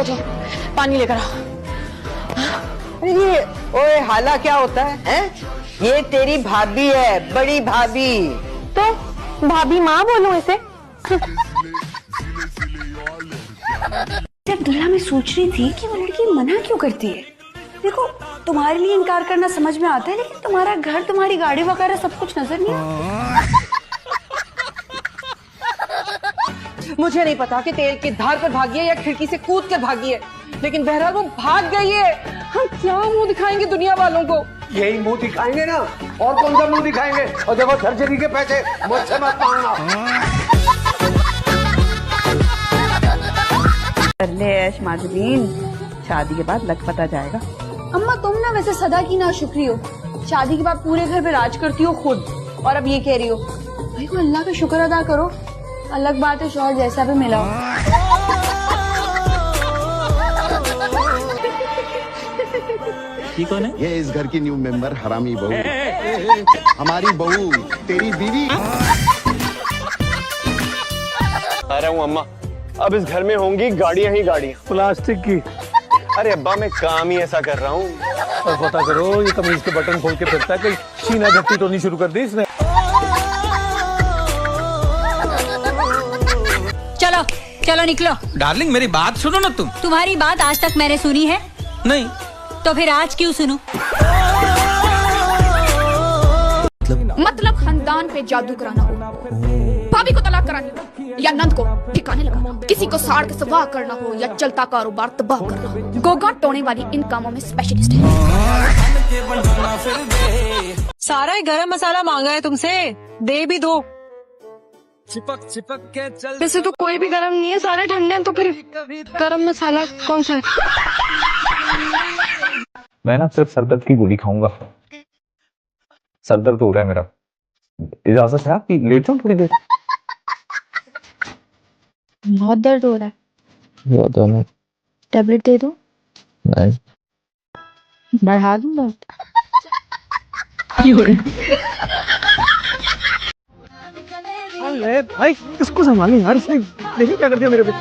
उठो, पानी लेकर आओ। ये ओए हाला क्या होता है, हैं? ये तेरी भाभी है, बड़ी भाभी। तो भाभी माँ बोलूं इसे? दुल्हा मैं सोच रही थी कि वो लड़की मना क्यों करती है। देखो तुम्हारे लिए इनकार करना समझ में आता है, लेकिन तुम्हारा घर, तुम्हारी गाड़ी वगैरह सब कुछ नजर नहीं आता। मुझे नहीं पता कि तेल की धार पर भागी है या खिड़की से कूद कर भागी है, लेकिन बहरहाल वो भाग गई है। हम क्या मुंह दिखाएंगे दुनिया वालों को? यही मुंह दिखाएंगे ना, और कौन सा मुंह दिखाएंगे। और देखो सर्जरी के पैसे मुझसे मत मांगना। माधुरीन, शादी के बाद लग पता जाएगा। अम्मा तुम ना वैसे सदा की ना शुक्री हो, शादी के बाद पूरे घर पे राज करती हो खुद, और अब ये कह रही हो। भाई को अल्लाह का शुक्र अदा करो, अलग बात है शौहर जैसा भी मिला हो। ये कौन है? ये इस घर की न्यू मेंबर हरामी बहू, हमारी बहू, तेरी बीवी। अरे हूँ अम्मा, अब इस घर में होंगी गाड़ियाँ ही गाड़ियाँ प्लास्टिक की। अरे अब्बा मैं काम ही ऐसा कर रहा हूँ। और पता करो ये कमीज के बटन खोल के फिरता है, कहीं सीना झपटी तो नहीं शुरू कर दी इसने। चलो चलो निकलो। डार्लिंग मेरी बात सुनो ना तुम। तुम्हारी बात आज तक मैंने सुनी है? नहीं। तो फिर आज क्यों सुनूं? मतलब खानदान पे जादू कराना हो, भाभी को तलाक करानी हो, या नंद को ठिकाने लगाना हो, किसी को साड़ के सवाह करना हो, या चलता कारोबार तबाह करना हो, गोगा टोने वाली इन कामों में स्पेशलिस्ट है। सारा गरम मसाला मांगा है तुमसे, दे भी दो। चिपक चिपक के चल। वैसे तो कोई भी गरम नहीं है, सारे ठंडे हैं, तो फिर गरम मसाला कौन सा है? मैं ना सिर्फ सरदर्द की गोली खाऊंगा। सरदर्द हो रहा है मेरा, इजाजत है आपकी? लेट जाऊं थोड़ी देर? बहुत दर्द हो रहा है। बहुत दर्द है। टेबलेट दे दो? नहीं। बढ़ा दूं दर्द? अरे भाई इसको संभालिए यार, इसने देखिए क्या कर दिया मेरे पे।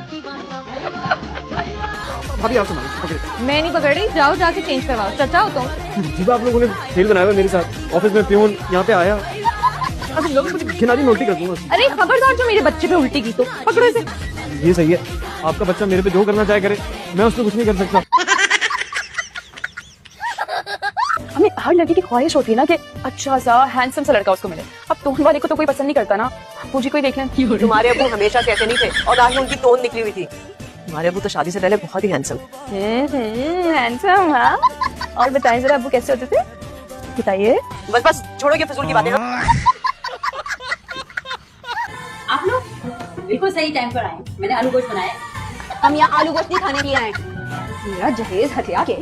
भाभी आप संभालिए। मैं नहीं पकड़ रही, जाओ जाके चेंज करवाओ। चचा हो तुम? जीवा आप लोगों ने खेल बनाया हुआ मेरे साथ। ऑफिस में प्यून यहाँ पे आया, अब लोगों को घिनारी उल्टी कर दूंगा। अरे खबरदार, जो मेरे बच्चे पे उल्टी की तो पकड़ो इसे। ये सही है, आपका बच्चा मेरे पे जो करना चाहे करे, मैं उसको कुछ नहीं कर सकता। हमें हर लड़की की ख्वाहिश होती है ना कि अच्छा सा हैंडसम सा लड़का उसको मिले। अब टोन वाले को तो कोई पसंद नहीं करता ना, मुझे कोई देख लें। तुम्हारे अबू हमेशा से ऐसे नहीं थे, और आज उनकी टोन निकली हुई थी। हमारे अबू तो शादी से पहले बहुत ही हैंडसम। हैंडसम? हाँ, और बताइए जरा अबू कैसे होते थे, बताइए। बस बस छोड़ो ये फिजूल की बातें। आप लोग बिल्कुल सही टाइम पर आए। मैंने आलू गोश्त बनाया। हम यहाँ आलू गोश्त नहीं खाने के लिए आए। मेरा जहेज हथिया के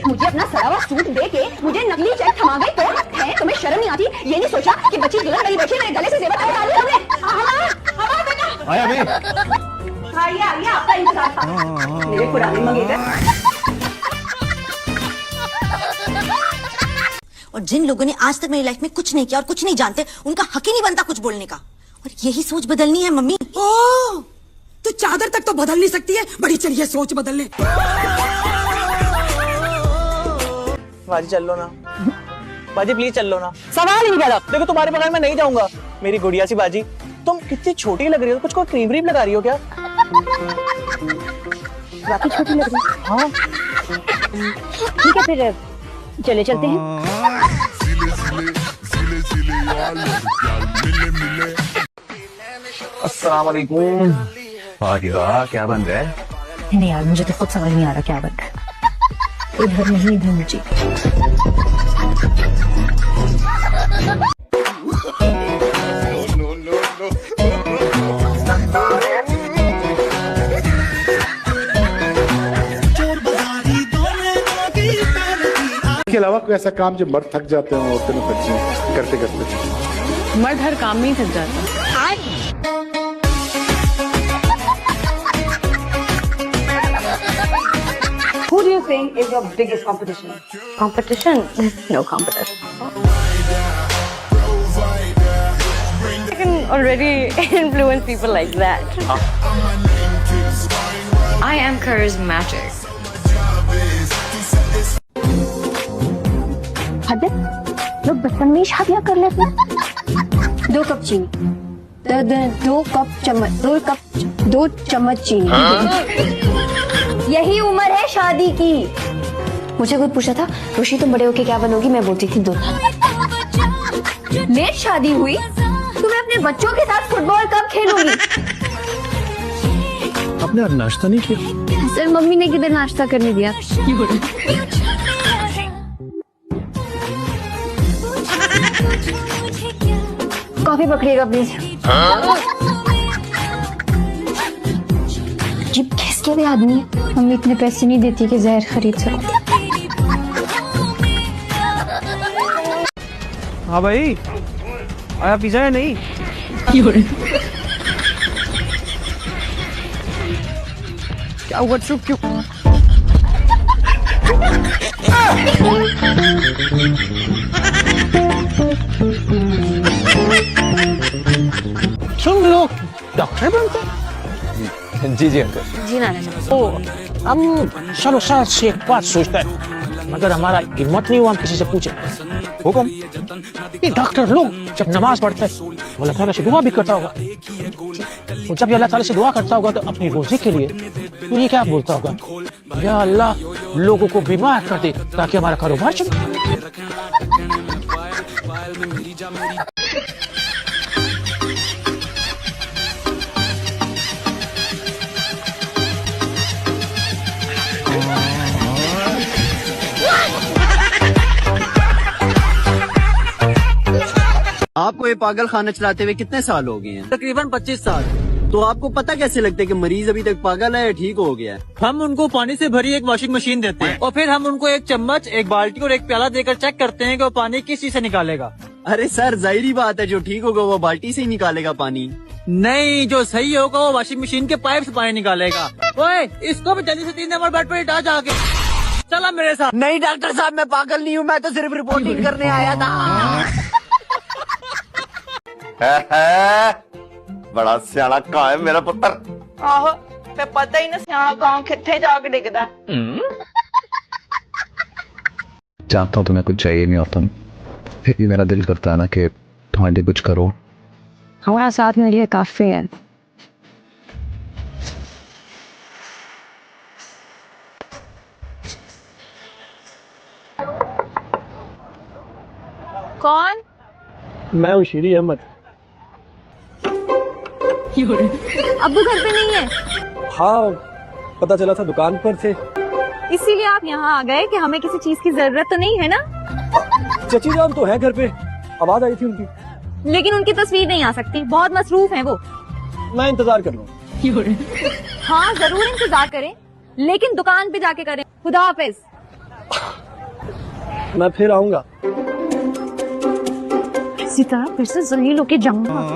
मुझे अपना सड़ा हुआ सूट दे के मुझे नकली चेक थमा गई तो है। तुम्हें शर्म नहीं आती? ये नहीं सोचा कि बच्ची दुल्हन बनी बैठी मेरे गले से जेवर निकाल लिया हमने। हमारा बेटा आया मैं। आइए आपका इंतजार था, मेरे पुराने मंगेतर। और जिन लोगों ने आज तक मेरी लाइफ में कुछ नहीं किया और कुछ नहीं जानते, उनका हक ही नहीं बनता कुछ बोलने का। और यही सोच बदलनी है मम्मी। ओह, तो चादर तक तो बदल नहीं सकती है, बड़ी चलिए सोच बदलने। बाजी चल लो ना, बाजी प्लीज चल लो ना। सवाल ही नहीं पैदा। देखो तुम्हारे बगैर मैं नहीं जाऊंगा। मेरी गुड़िया सी बाजी, तुम कितनी छोटी लग रही हो। कुछ को क्रीम व्रीम लगा रही हो क्या? बाकी छोटी लग रही। हाँ ठीक है, फिर चले चलते हैं। अस्सलाम वालेकुम। वाह क्या बन रहा है? नहीं यार, मुझे तो खुद समझ नहीं आ रहा क्या बन रहा है। इधर नहीं, इधर मुझे। इसके अलावा कोई ऐसा काम जो मर्द थक जाते हैं औरतें में करती हैं करते करते? मर्द हर काम में ही थक जाता है। Who do you think is your biggest competition? Competition? No competition. I can already influence people like that. I am charismatic. हद है, लोग बचपन में ही शादियां कर लेते हैं। 2 कप चीनी। 2 चम्मच चीनी। यही उम्र है शादी की। मुझे कोई पूछा था, रोशी तुम बड़े होके क्या बनोगी? मैं बोलती थी दूल्हा। लेट शादी हुई तो मैं अपने बच्चों के साथ फुटबॉल कब खेलूंगी? आपने आज नाश्ता नहीं किया? सर मम्मी ने किधर नाश्ता करने दिया? कॉफी पकड़िएगा प्लीज। ये किसके भी आदमी है? मम्मी इतने पैसे नहीं देती कि जहर खरीद सको। हाँ भाई, आया पिज्जा या नहीं? क्या हुआ? चुप क्यों? तुम लोग डॉक्टर बनते? जी जी अंकल। जी ना तो हम सालों साल से एक बात सोचते हैं, मगर हमारा हिम्मत नहीं हुआ हम किसी से पूछे। हुक्म? ये डॉक्टर लोग जब नमाज पढ़ते हैं, वो अल्लाह ताला से दुआ भी करता होगा। और जब ये अल्लाह ताला से दुआ करता होगा तो अपनी रोजी के लिए तो ये क्या बोलता होगा? या अल्लाह लोगों को बीमार कर दे ताकि हमारा कारोबार चले। आपको ये पागल खाना चलाते हुए कितने साल हो गए हैं? तकरीबन 25 साल। तो आपको पता कैसे लगता है कि मरीज अभी तक पागल है या ठीक हो गया है? हम उनको पानी से भरी एक वॉशिंग मशीन देते हैं और फिर हम उनको एक चम्मच, एक बाल्टी और एक प्याला देकर चेक करते हैं कि वो पानी किस चीज से निकालेगा। अरे सर, जाहिर बात है, जो ठीक होगा वो बाल्टी से ही निकालेगा पानी। नहीं, जो सही होगा वो वॉशिंग मशीन के पाइप से पानी निकालेगा। ओए, इसको भी जल्दी से 3 नंबर बेड पर लिटा जाके। चला मेरे साथ। नहीं डॉक्टर साहब, मैं पागल नहीं हूँ, मैं तो सिर्फ रिपोर्टिंग करने आया था। बड़ा सियाना कहाँ है मेरा पुत्र? आहो, मैं पता ही ना सियाना कहाँ किथे जाके डिगदा। जानता हूँ तुम्हें कुछ चाहिए नहीं होता, फिर भी मेरा दिल करता है ना कि तुम्हारे लिए कुछ करो। हमारा साथ में ये काफी है। कौन? मैं हूँ शीरी अहमद। अब्बू घर पे नहीं है? हाँ, पता चला था दुकान पर थे। इसीलिए आप यहाँ आ गए कि हमें किसी चीज की जरूरत तो नहीं है ना? चची जान तो है घर पे, आवाज आई थी उनकी। लेकिन उनकी तस्वीर नहीं आ सकती, बहुत मसरूफ हैं वो। मैं इंतजार कर रहा हूँ। हाँ जरूर इंतजार करें, लेकिन दुकान पे जाके करें। खुदा हाफिज। मैं फिर आऊंगा। इसी तरह फिर से जलील होके जाऊंगा।